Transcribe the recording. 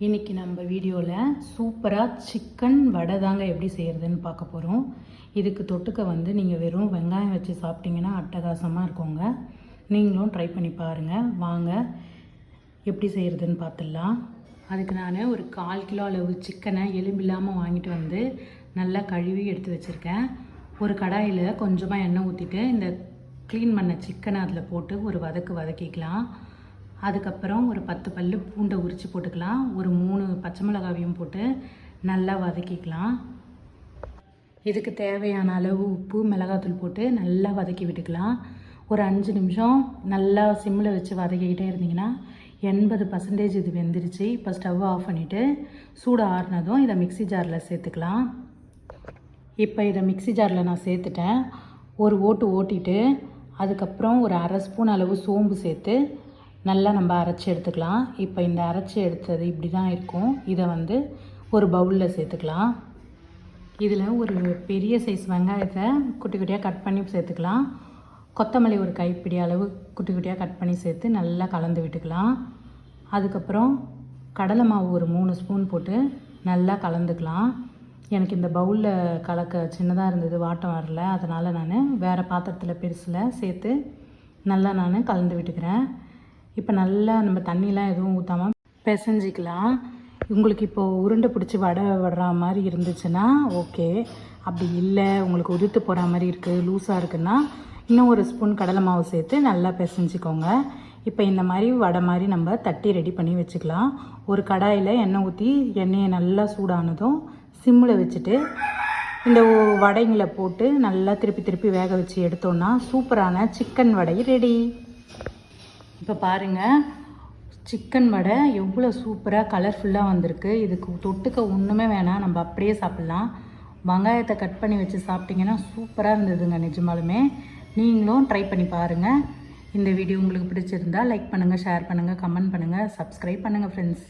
இன்றைக்கி நம்ம வீடியோவில் சூப்பராக சிக்கன் வடை தாங்க எப்படி செய்கிறதுன்னு பார்க்க போகிறோம். இதுக்கு தொட்டுக்க நீங்கள் வெறும் வெங்காயம் வச்சு சாப்பிட்டிங்கன்னா அட்டகாசமாக இருக்குங்க. நீங்களும் ட்ரை பண்ணி பாருங்கள். வாங்க எப்படி செய்கிறதுன்னு பார்த்துடலாம். அதுக்கு நான் ஒரு 1/4 கிலோ அளவு சிக்கனை எலும்பில்லாமல் வாங்கிட்டு வந்து நல்லா கழுவி எடுத்து வச்சுருக்கேன். ஒரு கடாயில் கொஞ்சமாக எண்ணெய் ஊற்றிட்டு இந்த க்ளீன் பண்ண சிக்கனை அதில் போட்டு ஒரு வதக்கிக்கலாம். அதுக்கப்புறம் ஒரு 10 பல்லு பூண்டை உரித்து போட்டுக்கலாம். ஒரு 3 பச்சை மிளகாவையும் போட்டு நல்லா வதக்கிக்கலாம். இதுக்கு தேவையான அளவு உப்பு மிளகாத்தூள் போட்டு நல்லா வதக்கி விட்டுக்கலாம். ஒரு 5 நிமிஷம் நல்லா சிம்மில் வச்சு வதக்கிக்கிட்டே இருந்தீங்கன்னா 80% இது வெந்துருச்சு. இப்போ ஸ்டவ் ஆஃப் பண்ணிவிட்டு சூடு ஆறுனதும் இதை மிக்சி ஜாரில் சேர்த்துக்கலாம். இப்போ இதை மிக்சி ஜாரில் நான் சேர்த்துட்டேன். ஒரு ஓட்டிட்டு அதுக்கப்புறம் ஒரு 1/2 ஸ்பூன் அளவு சோம்பு சேர்த்து நல்லா நம்ம அரைச்சி எடுத்துக்கலாம். இப்போ இந்த அரைச்சி எடுத்தது இப்படி தான் இருக்கும். இதை ஒரு பவுலில் சேர்த்துக்கலாம். இதில் ஒரு பெரிய சைஸ் வெங்காயத்தை குட்டி குட்டியாக கட் பண்ணி சேர்த்துக்கலாம். கொத்தமல்லி ஒரு கைப்பிடி அளவு குட்டி குட்டியாக கட் பண்ணி சேர்த்து நல்லா கலந்து விட்டுக்கலாம். அதுக்கப்புறம் கடலை மாவு ஒரு 3 ஸ்பூன் போட்டு நல்லா கலந்துக்கலாம். எனக்கு இந்த பவுலில் கலக்க சின்னதாக இருந்தது, வாட்டம் வரல. அதனால் நான் வேறு பாத்திரத்தில் பெருசில் சேர்த்து நல்லா நான் கலந்து விட்டுக்கிறேன். இப்போ நல்லா நம்ம தண்ணிலாம் எதுவும் ஊற்றாமல் பிசைஞ்சிக்கலாம். உங்களுக்கு இப்போது உருண்டை பிடிச்சி வடை வடுற மாதிரி இருந்துச்சுன்னா ஓகே. அப்படி இல்லை, உங்களுக்கு உதுத்து போகிற மாதிரி இருக்குது, லூஸாக இருக்குன்னா இன்னும் ஒரு ஸ்பூன் கடலை மாவு சேர்த்து நல்லா பிசைஞ்சிக்கோங்க. இப்போ இந்த மாதிரி வடை மாதிரி நம்ம தட்டி ரெடி பண்ணி வச்சுக்கலாம். ஒரு கடாயில் எண்ணெய் ஊற்றி எண்ணெயை நல்லா சூடானதும் சிம்மில் வச்சுட்டு இந்த வடைங்களை போட்டு நல்லா திருப்பி வேக வச்சு எடுத்தோன்னா சூப்பரான சிக்கன் வடை ரெடி. இப்போ பாருங்கள், சிக்கன் வடை எவ்வளோ சூப்பராக கலர்ஃபுல்லாக வந்திருக்கு. இதுக்கு தொட்டுக்க ஒன்றுமே வேணாம், நம்ம அப்படியே சாப்பிட்லாம். வெங்காயத்தை கட் பண்ணி வச்சு சாப்பிட்டிங்கன்னா சூப்பராக இருந்ததுங்க. நிஜமாலுமே நீங்களும் ட்ரை பண்ணி பாருங்கள். இந்த வீடியோ உங்களுக்கு பிடிச்சிருந்தால் லைக் பண்ணுங்கள், ஷேர் பண்ணுங்கள், கமெண்ட் பண்ணுங்கள், சப்ஸ்கிரைப் பண்ணுங்கள் ஃப்ரெண்ட்ஸ்.